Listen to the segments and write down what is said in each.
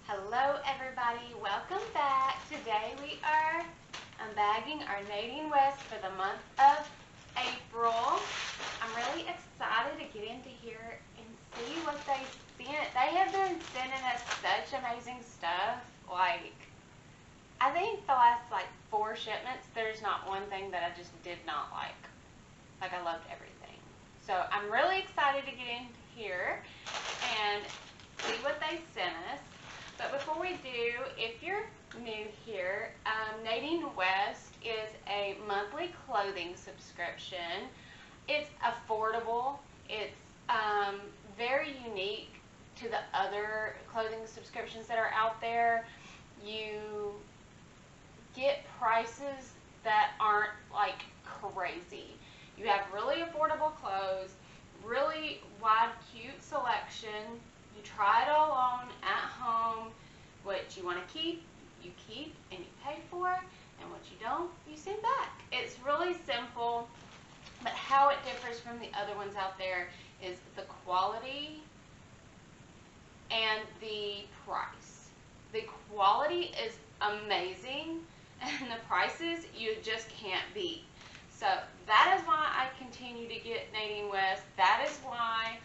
Hello everybody, welcome back. Today we are unbagging our Nadine West for the month of April. I'm really excited to get into here and see what they sent. They have been sending us such amazing stuff. I think the last 4 shipments, there's not one thing that I just did not like. I loved everything. So I'm really excited to get into here and see what they sent us. But before we do, if you're new here, Nadine West is a monthly clothing subscription. It's affordable. It's very unique to the other clothing subscriptions that are out there. You get prices that aren't crazy. You have really affordable clothes, really wide, cute selection. You try it all on at home. What you want to keep, you keep and you pay for, and what you don't, you send back. It's really simple, but how it differs from the other ones out there is the quality and the price. The quality is amazing, and the prices you just can't beat. So that is why I continue to get Nadine West. That is why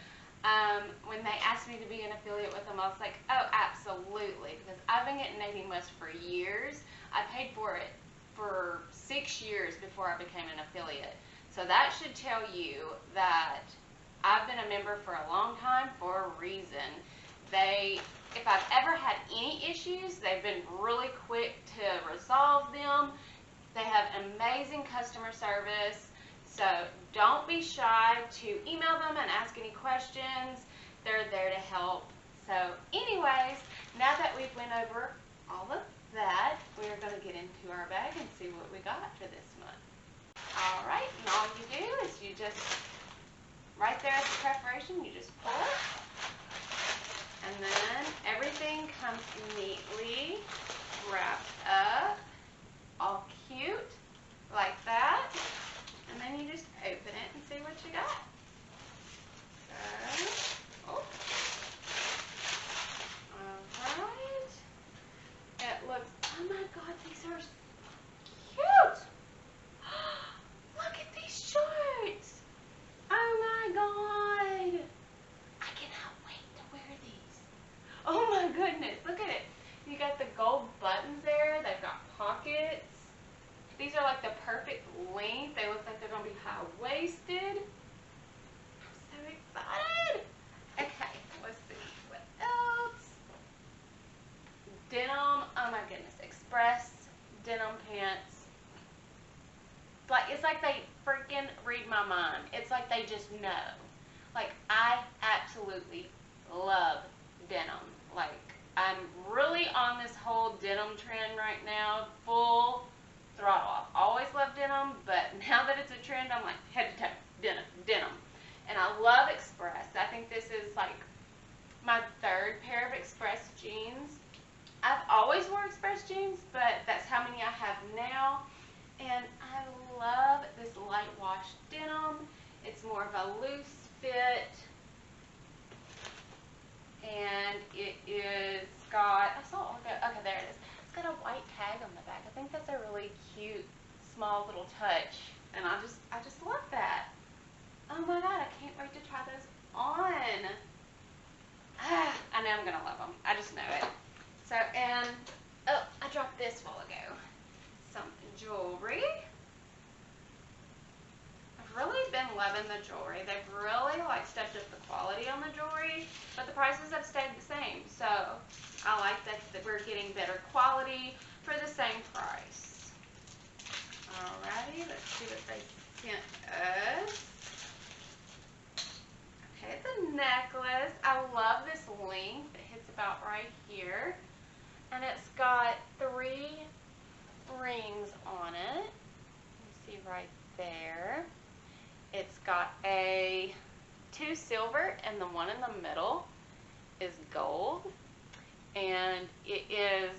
when they asked me to be an affiliate with them, I was like, oh, absolutely, because I've been getting Nadine West for years. I paid for it for 6 years before I became an affiliate. So that should tell you that I've been a member for a long time for a reason. If I've ever had any issues, they've been really quick to resolve them. They have amazing customer service. So don't be shy to email them and ask any questions. They're there to help. So anyways, now that we've went over all of that, we're going to get into our bag and see what we got for this month. Alright, and all you do is you just, right there at the preparation, you just pull it. And then everything comes neatly wrapped up, all cute, like that. And then you just open it and see what you got. So, alright. It looks, oh my god, these are cute! Look at these shorts! Oh my god! I cannot wait to wear these. Oh my goodness, look at it. You got the gold buttons there, they've got pockets. These are the perfect length. They look like they're going to be high-waisted. I'm so excited. Okay, let's see. What else? Denim. Oh my goodness. Express denim pants. It's like they freaking read my mind. It's like they just know. I absolutely love denim. I'm really on this whole denim trend right now. Full throttle off. Always loved denim, but now that it's a trend, I'm head to toe, denim. And I love Express. I think this is my 3rd pair of Express jeans. I've always worn Express jeans, but that's how many I have now. And I love this light wash denim. It's more of a loose fit. And it is got, okay, there it is. It's got a white tag on the back. I think that's a really cute, small little touch. And I just love that. Oh my god, I can't wait to try those on. I know I'm going to love them. I just know it. So, and, oh, I dropped this while ago. Some jewelry. I've really been loving the jewelry. They've really stepped up the quality on the jewelry, but the prices have stayed the same. So I like that we're getting better quality for the same price. Alrighty, let's see what they sent us. Okay, it's a necklace. I love this length. It hits about right here. And it's got 3 rings on it. You see right there. It's got 2 silver, and the one in the middle is gold. And it is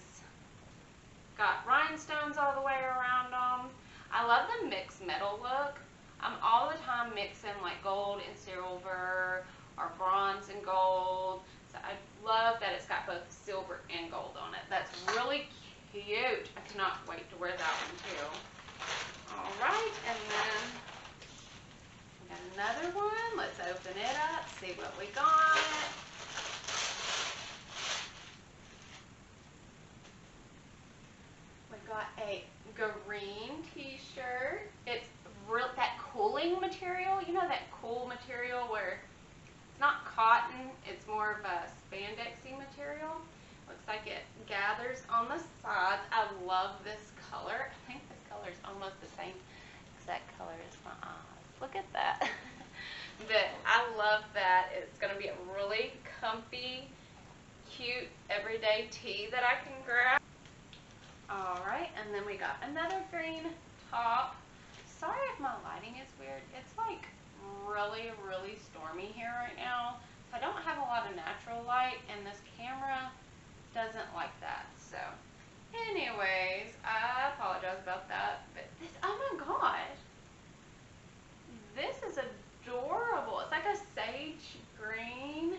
got rhinestones all the way around them. I love the mixed metal look. I'm all the time mixing gold and silver or bronze and gold. So I love that it's got both silver and gold on it. That's really cute. I cannot wait to wear that one too. Alright, and then we got another one. Let's open it up, see what we got. We got a green t-shirt. It's real, that cooling material, you know, that cool material where it's not cotton, it's more of a spandexy material. Looks like it gathers on the sides. I love this color. I think this color is almost the same exact color as my eyes. Look at that. But I love that. It's going to be a really comfy, cute, everyday tee that I can grab. Alright, and then we got another green top. Sorry if my lighting is weird. It's like really, really stormy here right now. So I don't have a lot of natural light, and this camera doesn't like that. So anyways, I apologize about that. But this, oh my gosh. This is adorable. It's like a sage green,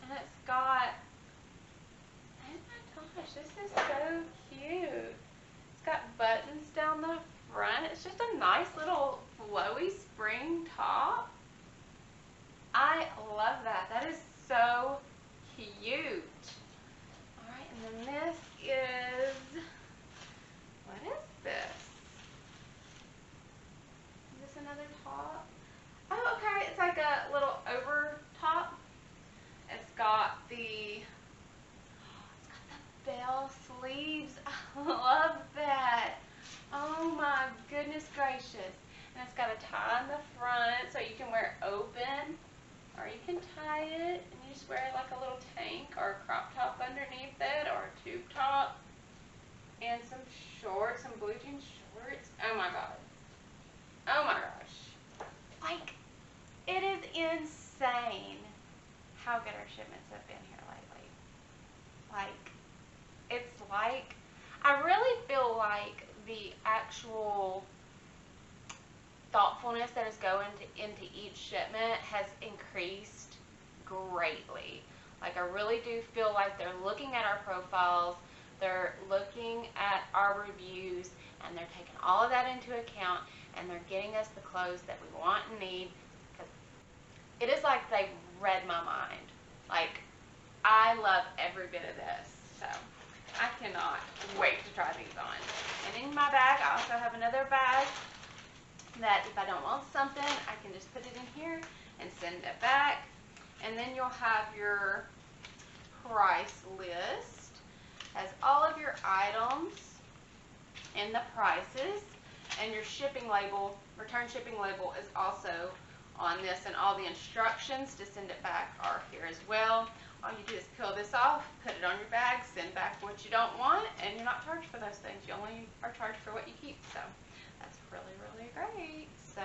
and it's got, oh my gosh, this is so cute. It's got buttons down the front. It's just a nice little flowy spring top. I love that. That is so cute. Alright, and then this is, what is this? Is this another top? Oh, okay. It's like a little over top. It's got the bell sleeves. I love that. Oh my goodness gracious. And it's got a tie in the front so you can wear it open, or you can tie it and you just wear like a little tank or a crop top underneath it, or a tube top, and some shorts, some blue jean shorts. Oh my god. Oh my gosh. Like, it is insane how good our shipments have been here lately. Like, it's like, I really feel like the actual thoughtfulness that is going into each shipment has increased greatly. Like, I really do feel like they're looking at our profiles, they're looking at our reviews, and they're taking all of that into account, and they're getting us the clothes that we want and need. Because it is like they've read my mind. Like, I love every bit of this. So I cannot wait to try these on. And in my bag, I also have another bag that if I don't want something, I can just put it in here and send it back. And then you'll have your price list, has all of your items and the prices, and your shipping label, return shipping label is also on this, and all the instructions to send it back are here as well. All you do is peel this off, put it on your bag, send back what you don't want, and you're not charged for those things. You only are charged for what you keep. So that's really, really great. So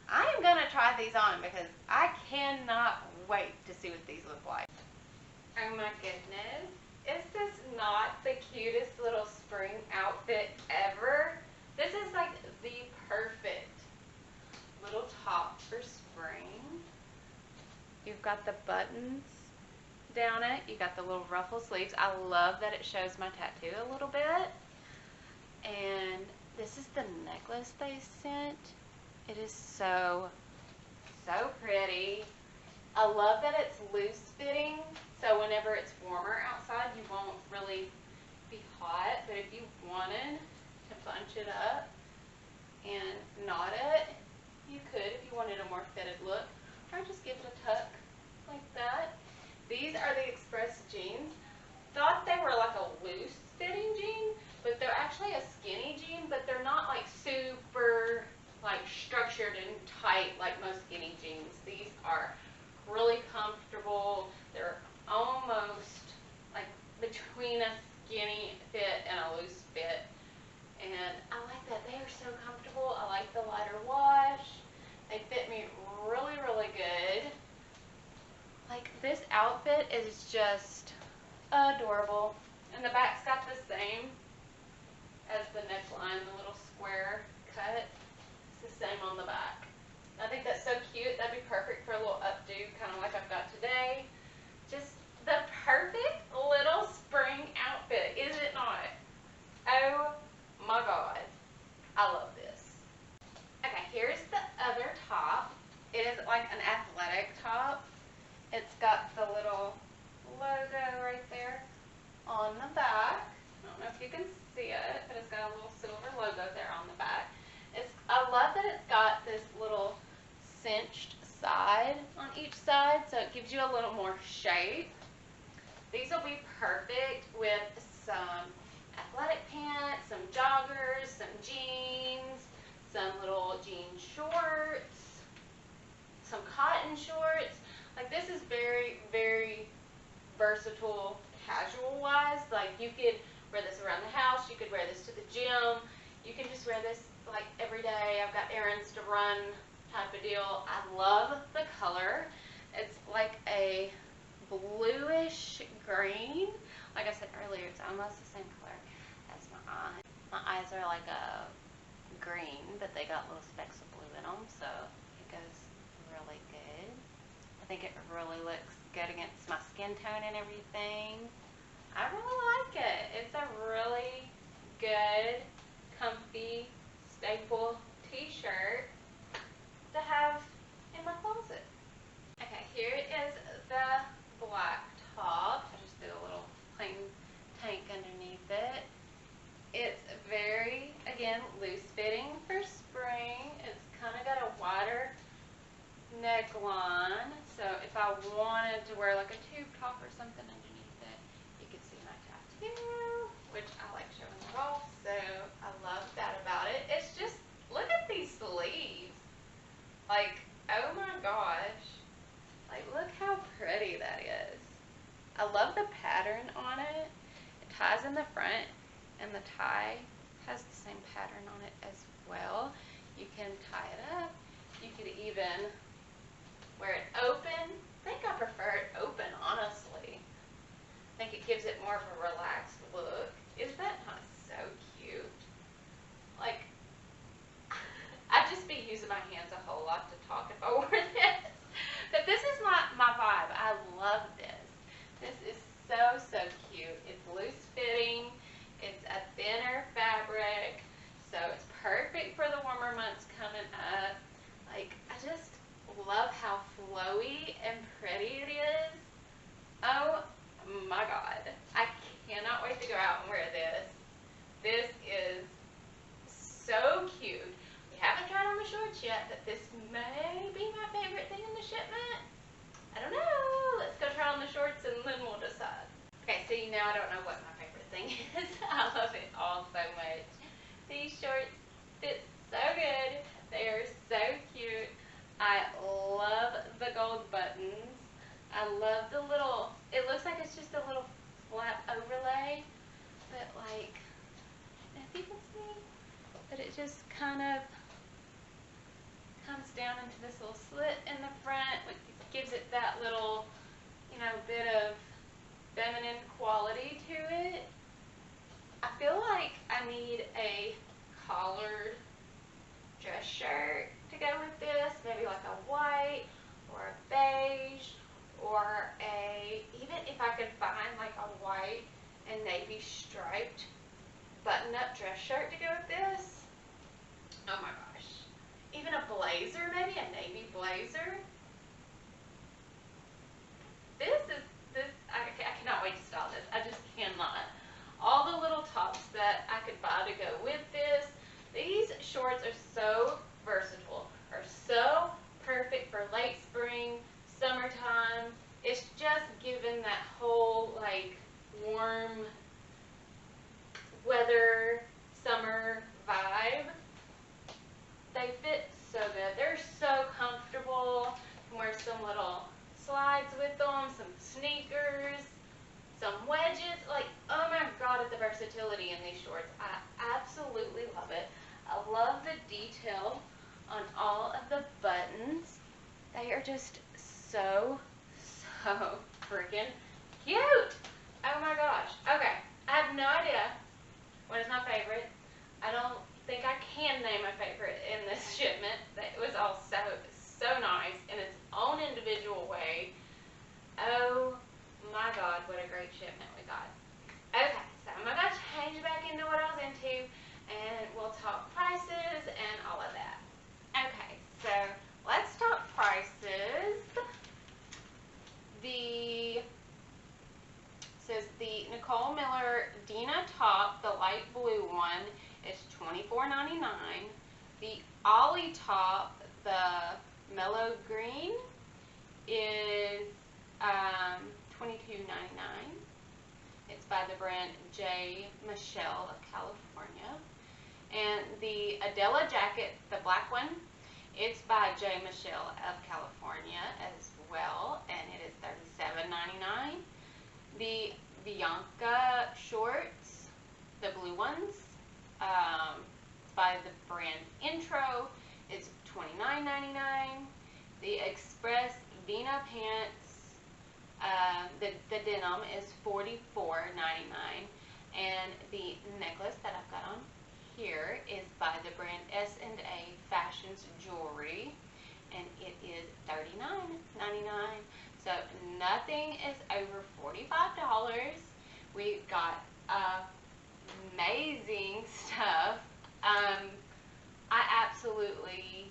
I am going to try these on because I cannot wait to see what these look like. Oh my goodness. Is this not the cutest little spring outfit ever? This is like the perfect little top for spring. You've got the buttons down it. You got the little ruffle sleeves. I love that it shows my tattoo a little bit. And this is the necklace they sent. It is so, so pretty. I love that it's loose fitting, so whenever it's warmer outside, you won't really be hot. But if you wanted to bunch it up and knot it, you could if you wanted a more fitted look, or just give it a tuck like that. These are the Express jeans. Thought they were like a loose fitting jean, but they're actually a skinny jean, but they're not like super like structured and tight like most skinny jeans. These are really comfortable. They're almost like between a skinny fit and a loose fit. And I like that. They are so comfortable. I like the lighter wash. They fit me really, really good. Like, this outfit is just adorable. And the back's got the same as the neckline, the little square cut. It's the same on the back. I think that's so cute. That'd be perfect for a little updo, kind of like I've got today. Just the perfect little spring outfit, is it not? Oh my God, I love this. Okay, here's the other top. It is like an athletic top. It's got the little logo right there on the back. I don't know if you can see it, but it's got a little silver logo there on the back. I love that it's got this little cinched side on each side, so it gives you a little more shape. These will be perfect with some athletic pants, some joggers, some jeans, some little jean shorts, some cotton shorts. Like, this is very, very versatile casual wise. Like, you could wear this around the house, you could wear this to the gym, you can just wear this like every day. I've got errands to run type of deal. I love the color. It's like a bluish green. Like I said earlier, it's almost the same color as my eyes. My eyes are like a green, but they got little specks of blue in them, so it goes really good. I think it really looks good against my skin tone and everything. I really like it. It's a really good, comfy, staple t-shirt to have in my closet. Okay, here is the black top. I just did a little plain tank underneath it. It's very, again, loose fitting for spring. It's kind of got a wider neckline, so if I wanted to wear like a tube top or something underneath it, you could see my tattoo, which I like showing it off, so I love that about it. It's just, look at these sleeves. Like, oh my gosh. Like, look how pretty that is. I love the pattern on it. It ties in the front, and the tie has the same pattern on it as well. You can tie it up. You could even wear it open. I think I prefer it open, honestly. I think it gives it more of a relaxed look. Is that not so cute? Like, I'd just be using my hands a whole lot to talk if I wore this. But this is my vibe. I love this. This is so, so cute. It's loose fitting. It's a thinner fabric. So it's perfect for the warmer months coming up. Like, I just love how flowy and pretty it is. Oh my God. I cannot wait to go out and wear this. This is so cute. We haven't tried on the shorts yet, but this may be my favorite thing in the shipment. I don't know. Let's go try on the shorts and then we'll decide. Okay, see, now I don't know what my favorite thing is. I love it all so much. These shorts fit so good. They are so cute. I love the gold buttons. I love the little, it looks like it's just a little flap overlay, but like, if you can see, but it just kind of comes down into this little slit in the front, which gives it that little, you know, bit of feminine quality to it. I feel like I need a collared dress shirt to go with this, maybe like a white or a beige or even if I could find like a white and navy striped button-up dress shirt to go with this. Oh my gosh. Even a blazer, maybe a navy blazer. I cannot wait to style this. I just cannot. All the little tops that I could buy to go with this. These shorts are so versatile, are so perfect for late spring, summertime. It's just given that whole like warm weather, summer vibe. They fit so good. They're so comfortable. You can wear some little slides with them, some sneakers, some wedges. Like, oh my God, at the versatility in these shorts. I absolutely love it. I love the detail on all of the buttons. They are just so freaking cute. Oh my gosh. Okay, I have no idea what is my favorite. I don't think I can name a favorite in this shipment. It was all so nice in its own individual way. Oh my gosh. the Nicole Miller Dina top, the light blue one, is $24.99. The Ollie top, the mellow green, is $22.99. It's by the brand J. Michelle of California. And the Adela jacket, the black one, it's by J. Michelle of California as well, and it is $37.99. The Bianca shorts, the blue ones, it's by the brand Intro. It's $29.99. The Express Vina pants, the denim is $44.99. And the necklace that I've got on here is by the brand S&A Fashions Jewelry, and it is $39.99. So nothing is over $45. We got amazing stuff. I absolutely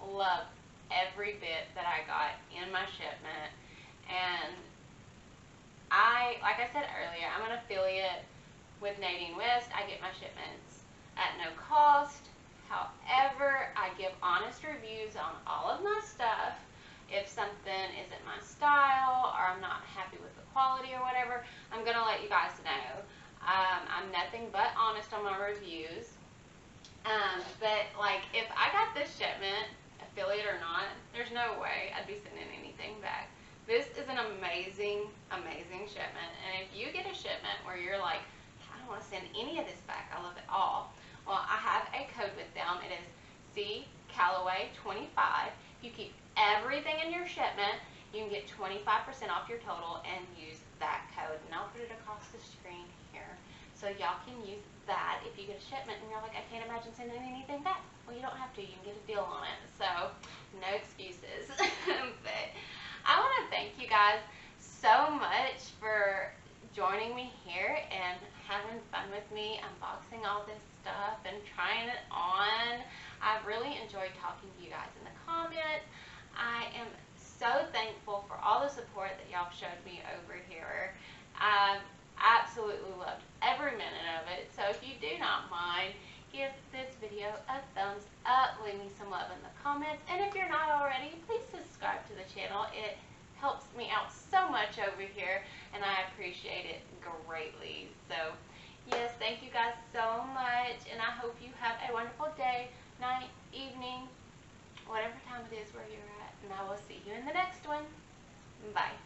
love every bit that I got in my shipment, and like I said earlier, I'm an affiliate with Nadine West. I get my shipments at no cost. However, I give honest reviews on all of my stuff. If something isn't my style or I'm not happy with the quality or whatever, I'm going to let you guys know. I'm nothing but honest on my reviews. But like, if I got this shipment, affiliate or not, there's no way I'd be sending anything back. This is an amazing, amazing shipment. And if you get a shipment where you're like, I don't want to send any of this back, I love it all. Well, I have a code with them. It is Calloway25. If you keep everything in your shipment, you can get 25% off your total and use that code. And I'll put it across the screen here, so y'all can use that if you get a shipment and you're like, I can't imagine sending anything back. Well, you don't have to. You can get a deal on it. So, no excuses. But I want to thank you guys so much for joining me here and having fun with me, unboxing all this stuff and trying it on. I've really enjoyed talking to you guys in the comments. I am so thankful for all the support that y'all showed me over here. I've absolutely loved every minute of it. So if you do not mind, give this video a thumbs up, leave me some love in the comments, and if you're not already, please subscribe to the channel. It helps me out so much over here, and I appreciate it greatly. So yes, thank you guys so much, and I hope you have a wonderful day, night, evening, whatever time it is where you're at, and I will see you in the next one. Bye.